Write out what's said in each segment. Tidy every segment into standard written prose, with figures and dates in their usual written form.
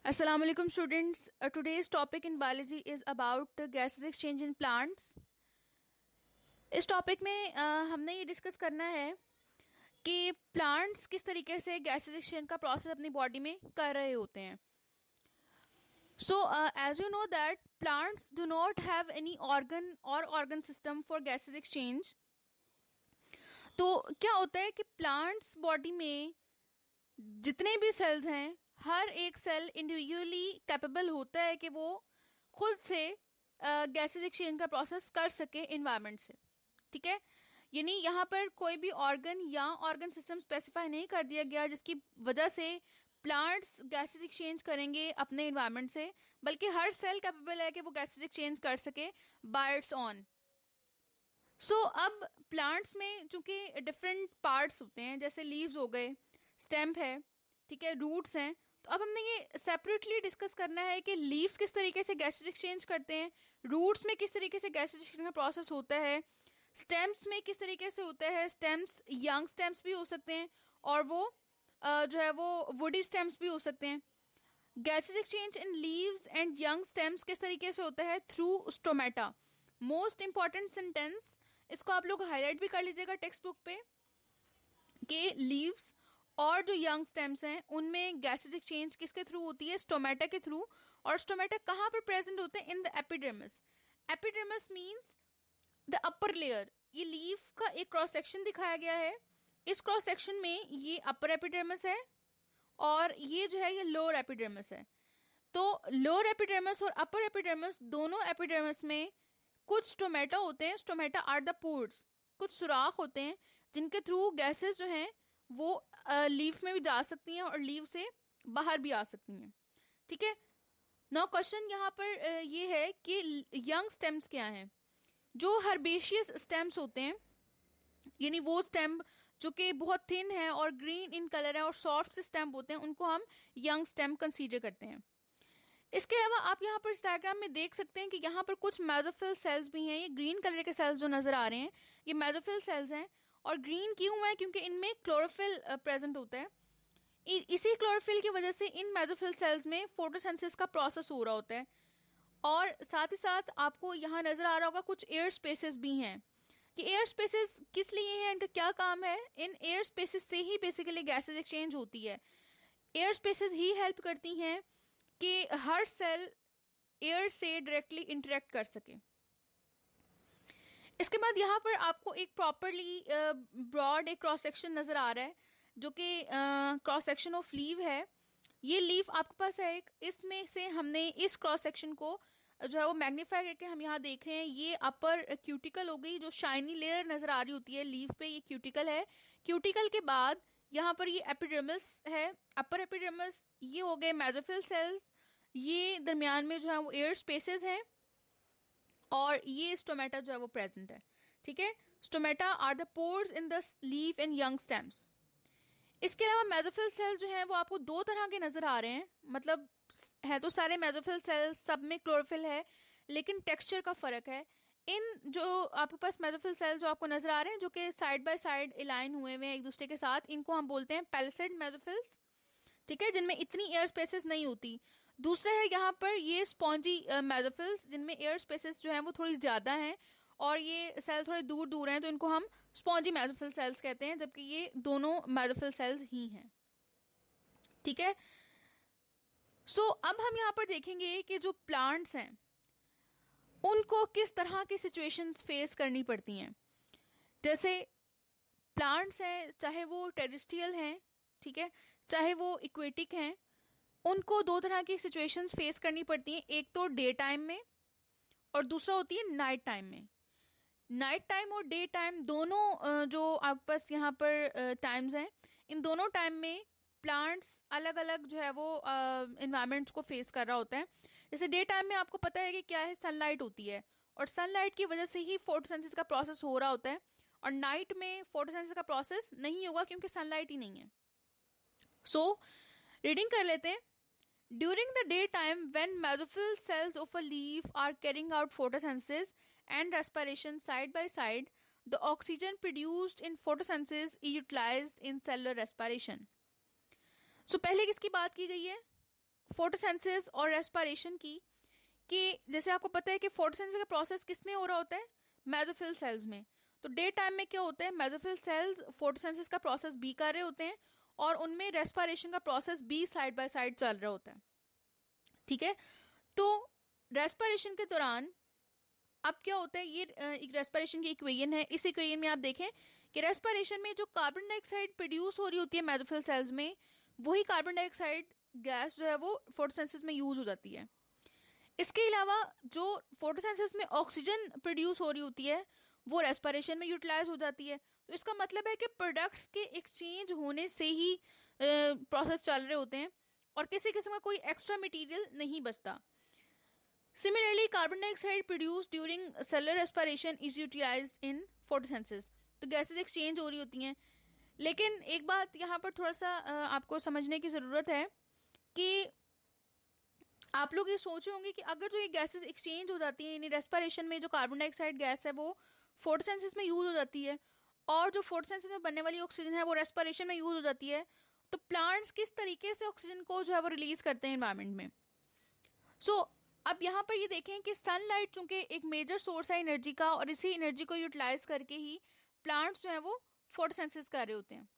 Assalamu alaikum students. Today's topic in biology is about gases exchange in plants. इस topic में हमने ये discuss करना है कि प्लांट्स किस तरीके से गैसेस एक्सचेंज का प्रोसेस अपनी बॉडी में कर रहे होते हैं. So as you know that plants do not have any organ system for gases exchange. तो क्या होता है कि प्लांट्स बॉडी में जितने भी सेल्स हैं हर एक सेल इंडिविजुअली कैपेबल होता है कि वो खुद से गैसेस एक्सचेंज का प्रोसेस कर सके इन्वायरमेंट से. ठीक है, यानी यहाँ पर कोई भी ऑर्गन या ऑर्गन सिस्टम स्पेसिफाई नहीं कर दिया गया जिसकी वजह से प्लांट्स गैसेस एक्सचेंज करेंगे अपने इन्वायरमेंट से, बल्कि हर सेल कैपेबल है कि वो गैसेस एक्सचेंज कर सके बाय इट्स ऑन. सो अब प्लांट्स में चूंकि डिफरेंट पार्ट्स होते हैं, जैसे लीव्स हो गए, स्टेम है, ठीक है, रूट्स हैं, तो अब हमने ये सेपरेटली डिस्कस करना है कि लीव्स किस तरीके से गैसेस एक्सचेंज करते हैं, रूट्स में किस तरीके से गैसेस एक्सचेंज का प्रोसेस होता है, स्टेम्स में किस तरीके से होता है. स्टेम्स यंग स्टेम्स भी हो सकते हैं और वो जो है वो वुडी स्टेम्स भी हो सकते हैं. Gases exchange in leaves and young stems किस तरीके से होता है? Through stomata. Most important sentence, इसको आप लोग हाईलाइट भी कर लीजिएगा टेक्स्ट बुक पे, कि लीव्स और जो यंग स्टेम्स हैं उनमें गैसेस एक्सचेंज किसके थ्रू होती है? स्टोमेटा के थ्रू. और स्टोमेटा कहाँ पर प्रेजेंट होते हैं? In the epidermis. Epidermis means the upper layer. ये लीफ का एक क्रॉस सेक्शन दिखाया गया है. इस क्रॉस सेक्शन में ये अपर एपिडर्मिस है और ये जो है ये लोअर एपिडर्मिस है. तो लोअर एपिडर्मिस और अपर एपिडर्मिस, दोनों एपिडर्मिस में कुछ स्टोमेटा होते हैं. Stomata are the pores. कुछ सुराख होते हैं जिनके थ्रू गैसेस जो हैं वो लीफ में भी जा सकती हैं और लीफ से बाहर भी आ सकती हैं. ठीक है, नाउ क्वेश्चन यहाँ पर ये है कि यंग स्टेम्स क्या हैं? जो हर्बेशियस स्टेम्स होते हैं, यानी वो स्टेम जो कि बहुत थिन है और ग्रीन इन कलर है और सॉफ्ट से स्टेम होते हैं, उनको हम यंग स्टेम कंसीडर करते हैं. इसके अलावा आप यहाँ पर इस डायग्राम में देख सकते हैं कि यहाँ पर कुछ मेसोफिल सेल्स भी हैं. ये ग्रीन कलर के सेल्स जो नजर आ रहे हैं ये मेसोफिल सेल्स हैं. और ग्रीन क्यों है? क्योंकि इनमें क्लोरोफिल प्रेजेंट होता है. इसी क्लोरोफिल की वजह से इन मेसोफिल सेल्स में फोटोसिंथेसिस का प्रोसेस हो रहा होता है. और साथ ही साथ आपको यहाँ नजर आ रहा होगा कुछ एयर स्पेसेस भी हैं. कि एयर स्पेसेस किस लिए हैं, इनका क्या काम है? इन एयर स्पेसेस से ही बेसिकली गैसेस एक्सचेंज होती है. एयर स्पेसेस ही हेल्प करती हैं कि हर सेल एयर से डायरेक्टली इंटरेक्ट कर सके. इसके बाद यहाँ पर आपको एक प्रॉपरली ब्रॉड एक क्रॉस सेक्शन नजर आ रहा है जो कि क्रॉस सेक्शन ऑफ लीव है. ये लीफ आपके पास है एक, इसमें से हमने इस क्रॉस सेक्शन को जो है वो मैग्नीफाई करके हम यहाँ देख रहे हैं. ये अपर क्यूटिकल हो गई, जो शाइनी लेयर नजर आ रही होती है लीफ पे, ये क्यूटिकल है. क्यूटिकल के बाद यहाँ पर ये एपिडर्मिस है, अपर एपिडर्मिस. ये हो गए मेसोफिल सेल्स. ये दरमियान में जो है वो एयर स्पेसेस हैं और ये स्टोमेटा जो है वो प्रेजेंट है. ठीक है, stomata are the pores in the leaf and young stems. इसके अलावा मेसोफिल सेल जो है वो आपको दो तरह के नजर आ रहे हैं. मतलब है तो सारे मेसोफिल सेल, सब में क्लोरोफिल है, लेकिन टेक्सचर का फर्क है. इन जो आपके पास मेसोफिल सेल जो आपको नजर आ रहे हैं जो कि साइड बाय साइड अलाइन हुए हुए हैं एक दूसरे के साथ, इनको हम बोलते हैं पैलिसेड मेसोफिल्स. ठीक है, जिनमें इतनी एयर स्पेसेस नहीं होती. दूसरा है यहाँ पर ये स्पॉन्जी मेसोफिल्स, जिनमें एयर स्पेसेस जो हैं वो थोड़ी ज्यादा हैं और ये सेल थोड़े दूर दूर हैं, तो इनको हम स्पॉन्जी मेसोफिल सेल्स कहते हैं, जबकि ये दोनों मेसोफिल सेल्स ही हैं. ठीक है, सो अब हम यहाँ पर देखेंगे कि जो प्लांट्स हैं उनको किस तरह की सिचुएशंस फेस करनी पड़ती हैं. जैसे प्लांट्स हैं, चाहे वो टेरेस्ट्रियल हैं, ठीक है, चाहे वो इक्वेटिक हैं, उनको दो तरह की सिचुएशंस फेस करनी पड़ती हैं. एक तो डे टाइम में और दूसरा होती है नाइट टाइम में. नाइट टाइम और डे टाइम दोनों जो आपके पास यहाँ पर टाइम्स हैं, इन दोनों टाइम में प्लांट्स अलग अलग जो है वो इन्वायरमेंट्स को फेस कर रहा होता है. जैसे डे टाइम में आपको पता है कि क्या है, सनलाइट होती है और सनलाइट की वजह से ही फोटोसिंथेसिस का प्रोसेस हो रहा होता है. और नाइट में फोटोसिंथेसिस का प्रोसेस नहीं होगा क्योंकि सनलाइट ही नहीं है. सो रीडिंग कर लेते हैं. During the daytime, when mesophil cells of a leaf are carrying out photosynthesis and respiration side by side, the oxygen produced in photosynthesis is utilized in cellular respiration. So पहले किसकी बात की गई है? Photosynthesis और रेस्पिरेशन की, कि जैसे आपको पता है कि फोटोसिंथेसिस का प्रोसेस किस में हो रहा होता है, मेसोफिल सेल्स में। तो डे टाइम में क्या होता है, मेसोफिल सेल्स फोटोसिंथेसिस का प्रोसेस भी कर रहे होते हैं और उनमें रेस्पिरेशन का प्रोसेस भी साइड बाय साइड चल रहा होता है। ठीक है, तो रेस्पिरेशन के दौरान अब क्या होता है, ये एक रेस्पिरेशन की इक्वेशन है। इस इक्वेशन में आप देखें कि रेस्पिरेशन में जो कार्बन डाइऑक्साइड प्रोड्यूस हो रही होती है मेसोफिल सेल्स में, वही कार्बन डाइऑक्साइड गैस जो है वो फोटोसिंथेसिस में यूज हो जाती है। इसके अलावा जो फोटोसिंथेसिस में ऑक्सीजन प्रोड्यूस हो रही होती है वो रेस्पिरेशन में यूटिलाइज हो जाती है। तो इसका मतलब है कि प्रोडक्ट्स के एक्सचेंज होने से ही प्रोसेस चल रहे होते हैं और किसी किस्म का कोई एक्स्ट्रा मटेरियल नहीं बचता। Similarly carbon dioxide produce during cellular respiration is utilised in photosynthesis. तो गैसेस एक्सचेंज हो रही होती हैं। लेकिन एक बात यहाँ पर थोड़ा सा आपको समझने की ज़रूरत है कि आप लोग ये सोच रहे होंगे कि अगर जो ये गैसेस एक्सचेंज हो जाती हैं, यानी रेस्पिरेशन में जो कार्बन डाइऑक्साइड गैस है वो फोटोसिंथेसिस में यूज हो जाती है और जो फोटोसिंथेसिस में बनने वाली ऑक्सीजन है वो रेस्पिरेशन में यूज हो जाती है, तो प्लांट्स किस तरीके से ऑक्सीजन को जो है वो रिलीज करते हैं एनवायरनमेंट में। अब यहाँ पर ये देखें कि सनलाइट चूंकि एक मेजर सोर्स है एनर्जी का और इसी एनर्जी को यूटिलाइज करके ही प्लांट्स जो है वो फोटोसिंथेसिस कर रहे होते हैं।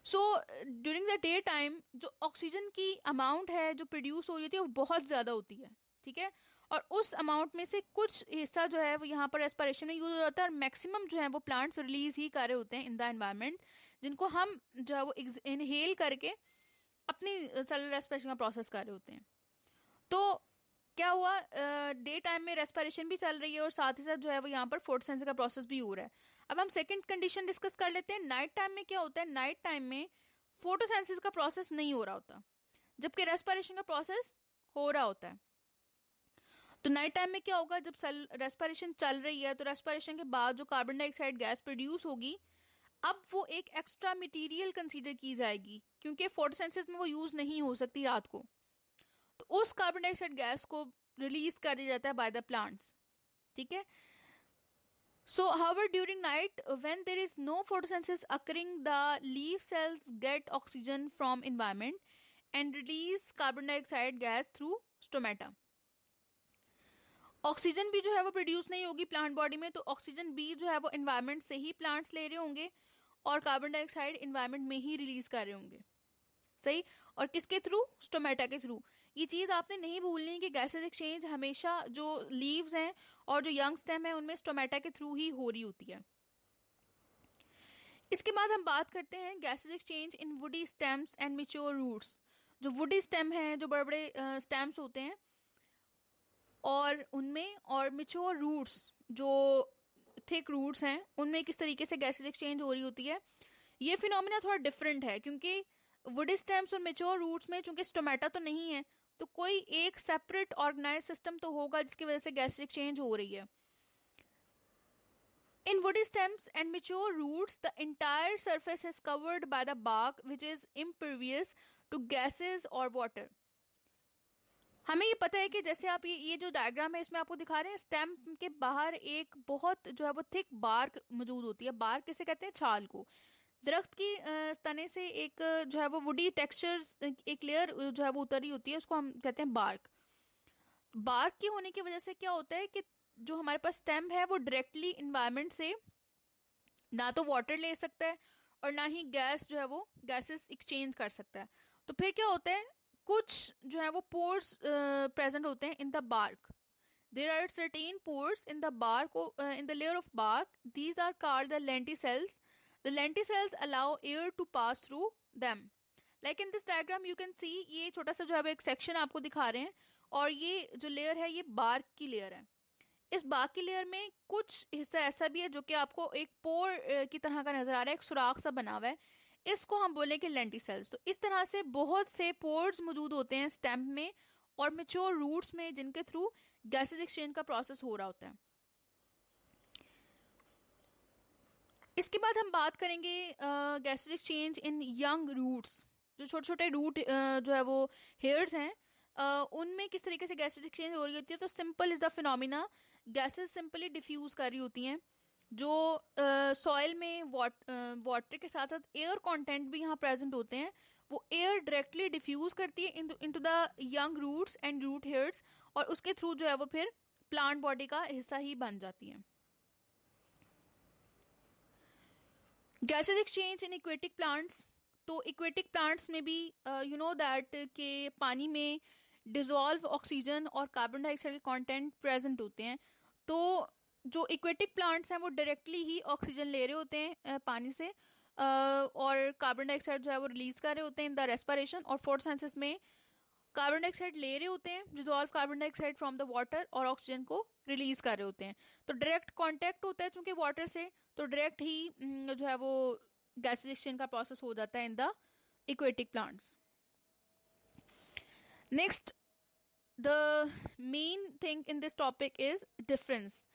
So during the day time जो ऑक्सीजन की अमाउंट है जो प्रोड्यूस हो रही होती है वो बहुत ज़्यादा होती है। ठीक है, और उस अमाउंट में से कुछ हिस्सा जो है वो यहाँ पर रेस्पिरेशन में यूज हो जाता है और मैक्सिमम जो है वो प्लांट्स रिलीज ही कर रहे होते हैं इन द एनवायरनमेंट, जिनको हम जो है वो इनहेल करके अपनी सेलुलर रेस्पिरेशन का प्रोसेस कर रहे होते हैं। तो क्या हुआ, डे टाइम में रेस्पिरेशन भी चल रही है और साथ ही साथ जो है वो यहाँ पर फोटोसिंथेसिस का प्रोसेस भी हो रहा है। अब हम सेकंड कंडीशन डिस्कस कर लेते हैं। नाइट टाइम में क्या होता है, नाइट टाइम में फोटोसिंथेसिस का प्रोसेस नहीं हो रहा होता जबकि रेस्पिरेशन का प्रोसेस हो रहा होता है। तो नाइट टाइम में क्या होगा, जब रेस्पिरेशन चल रही है तो रेस्पिरेशन के बाद जो कार्बन डाइऑक्साइड गैस प्रोड्यूस होगी अब वो एक एक्स्ट्रा मटेरियल कंसीडर की जाएगी क्योंकि फोटोसिंथेसिस में वो यूज नहीं हो सकती रात को। तो उस कार्बन डाइऑक्साइड गैस को रिलीज कर दिया जाता है बाय द प्लांट्स। ठीक है, so however during night when there is no photosynthesis occurring the leaf cells get oxygen from environment and release carbon dioxide gas through stomata. Oxygen भी जो है वो प्रोड्यूस नहीं होगी प्लांट बॉडी में, तो ऑक्सीजन भी जो है वो एनवायरनमेंट से ही प्लांट्स ले रहे होंगे और कार्बन डाइऑक्साइड एनवायरनमेंट में ही रिलीज कर रहे होंगे। सही, और किसके थ्रू, स्टोमेटा के थ्रू। ये चीज़ आपने नहीं भूलनी कि गैसेस एक्सचेंज हमेशा जो लीव्स हैं और जो यंग स्टेम है उनमें स्टोमेटा के थ्रू ही हो रही होती है। इसके बाद हम बात करते हैं gases exchange in woody stems and mature roots. जो वुडी स्टेम है, जो बड़े बड़े स्टेम्स होते हैं और उनमें, और मैच्योर रूट्स जो थिक रूट्स हैं उनमें किस तरीके से गैसेस एक्सचेंज हो रही होती है। ये फिनोमिना थोड़ा डिफरेंट है क्योंकि वुडी स्टेम्स और मैच्योर रूट्स में चूंकि स्टोमेटा तो नहीं है तो कोई एक सेपरेट ऑर्गेनाइज सिस्टम तो होगा जिसकी वजह से गैस एक्सचेंज हो रही है। In woody stems and mature roots the entire surface is covered by the bark which is impervious to gases और वाटर। हमें ये पता है कि जैसे आप ये जो डायग्राम है इसमें आपको दिखा रहे हैं, स्टेम के बाहर एक बहुत जो है वो थिक बार्क मौजूद होती है। बार्क किसे कहते हैं, छाल को। दरख्त की तने से एक जो है वो वुडी टेक्सचर एक लेयर जो है वो उतरी होती है, उसको हम कहते हैं बार्क। बार्क की होने की वजह से क्या होता है कि जो हमारे पास स्टेम है वो डायरेक्टली इन्वायरमेंट से ना तो वाटर ले सकता है और ना ही गैस जो है वो गैसेस एक्सचेंज कर सकता है। तो फिर क्या होता है, कुछ जो है वो पोर्स प्रेजेंट होते हैं in the bark. There are certain pores in the bark, in the layer of bark, these are called the lenticels. The lenticels allow air to pass through them. Like in this diagram you can see, ये छोटा सा जो है एक section आपको दिखा रहे हैं और ये जो लेयर है ये बार्क की लेयर है। इस बार्क की लेयर में कुछ हिस्सा ऐसा भी है जो कि आपको एक पोर की तरह का नजर आ रहा है, एक सुराख सा बना हुआ है, इसको हम बोलेंगे लेंटिसेल्स। तो इस तरह से बहुत से पोर्स मौजूद होते हैं स्टेम में और मैच्योर रूट्स में जिनके थ्रू गैसेज एक्सचेंज का प्रोसेस हो रहा होता है। इसके बाद हम बात करेंगे gases exchange in young roots. जो छोटे छोटे रूट जो है वो हेयर्स हैं उनमें किस तरीके से गैसेज एक्सचेंज हो रही होती है। तो simple is the phenomena, gases simply diffuse कर रही होती हैं। जो सॉइल में वाटर के साथ साथ एयर कंटेंट भी यहाँ प्रेजेंट होते हैं वो एयर डायरेक्टली डिफ्यूज करती है into the young roots and root hairs, और उसके थ्रू जो है वो फिर प्लांट बॉडी का हिस्सा ही बन जाती है। गैसेज एक्सचेंज इन इक्वेटिक प्लांट्स, तो इक्वेटिक प्लांट्स में भी यू नो दैट के पानी में डिजॉल्व ऑक्सीजन और कार्बन डाइऑक्साइड के कंटेंट प्रेजेंट होते हैं। तो जो इक्वेटिक प्लांट्स हैं वो डायरेक्टली ही ऑक्सीजन ले रहे होते हैं पानी से, और कार्बन डाइऑक्साइड जो है वो रिलीज कर रहे होते हैं इन द रेस्पिरेशन, और फोटोसिंथेसिस में कार्बन डाइऑक्साइड ले रहे होते हैं, dissolve carbon dioxide from the water, और ऑक्सीजन को रिलीज कर रहे होते हैं। तो डायरेक्ट कांटेक्ट होता है चूंकि वाटर से, तो डायरेक्ट ही जो है वो गैसेज एक्सचेंज का प्रोसेस हो जाता है in the aquatic plants. Next, the main thing in this topic is difference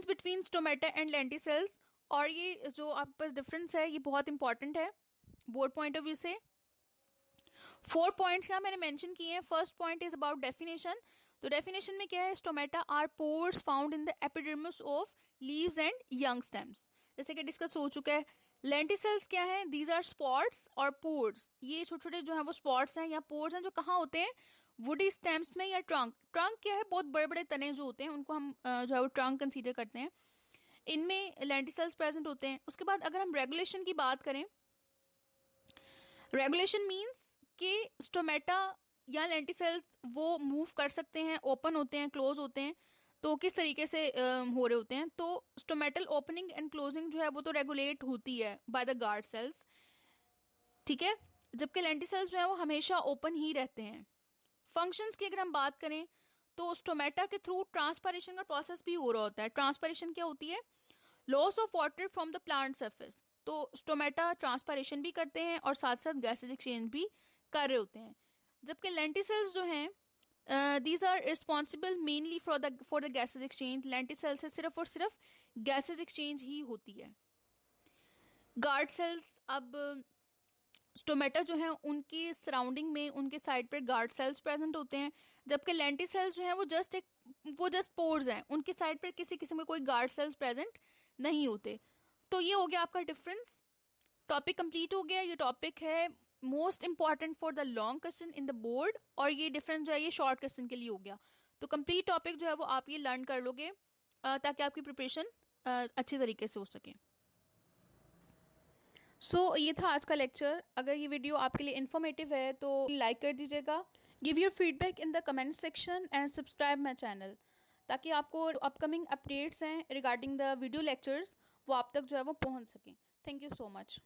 between stomata and lenticels. और ये जो आपके पास डिफरेंस है ये बहुत इंपॉर्टेंट है बोर्ड पॉइंट ऑफ व्यू से। 4 पॉइंट्स यहाँ मैंने मेंशन किए हैं। First point is about definition. तो डेफिनेशन में क्या है, stomata are pores found in the epidermis of leaves and young stems, जैसे कि डिस्कस हो चुका है। लेंटिसेल्स क्या है, दीज आर स्पॉट्स और पोर्स, ये छोटे छोटे जो है वो स्पॉट्स हैं या पोर्स हैं जो कहाँ होते हैं, वुडी स्टेम्स में या ट्रंक। ट्रंक क्या है, बहुत बड़े बड़े तने जो होते हैं उनको हम जो है वो ट्रंक कंसीडर करते हैं, इनमें लेंटिसेल्स प्रेजेंट होते हैं। उसके बाद अगर हम रेगुलेशन की बात करें, रेगुलेशन मीन्स कि स्टोमेटा या लेंटिसेल्स वो मूव कर सकते हैं, ओपन होते हैं, क्लोज होते हैं। तो किस तरीके से हो रहे होते हैं, तो स्टोमेटल ओपनिंग एंड क्लोजिंग जो है वो तो रेगुलेट होती है बाय द गार्ड सेल्स, ठीक है, जबकि लेंटिसेल्स जो है वो हमेशा ओपन ही रहते हैं। फंक्शंस की अगर हम बात करें तो स्टोमेटा के थ्रू ट्रांसपायरेशन का प्रोसेस भी हो रहा होता है। ट्रांसपायरेशन क्या होती है, loss of water from the plant surface. तो स्टोमेटा ट्रांसपायरेशन भी करते हैं और साथ साथ गैसेज एक्सचेंज भी कर रहे होते हैं, जबकि लेंटिसेल्स जो हैं these are responsible mainly for the gases exchange. Lenticels से सिर्फ और सिर्फ गैसेज एक्सचेंज ही होती है। गार्ड सेल्स, अब स्टोमेटा जो है उनकी सराउंडिंग में उनके साइड पर गार्ड सेल्स प्रेजेंट होते हैं, जबकि लेंटिसेल्स जो है वो जस्ट पोर्स हैं, उनकी साइड पर किसी किस्म के कोई गार्ड सेल्स प्रेजेंट नहीं होते। तो ये हो गया आपका डिफरेंस। टॉपिक कंप्लीट हो गया। ये टॉपिक है most important for the long question in the board, और ये डिफरेंस जो है ये शॉर्ट क्वेश्चन के लिए हो गया। तो कंप्लीट टॉपिक जो है वो आप ये लर्न कर लोगे ताकि आपकी प्रिपरेशन अच्छी तरीके से हो सके। सो ये था आज का लेक्चर। अगर ये वीडियो आपके लिए इन्फॉर्मेटिव है तो लाइक कर दीजिएगा, give your feedback in the comment section and subscribe my channel, ताकि आपको अपकमिंग अपडेट्स हैं रिगार्डिंग द वीडियो लेक्चर्स वो आप तक जो है वो पहुंच सकें। Thank you so much.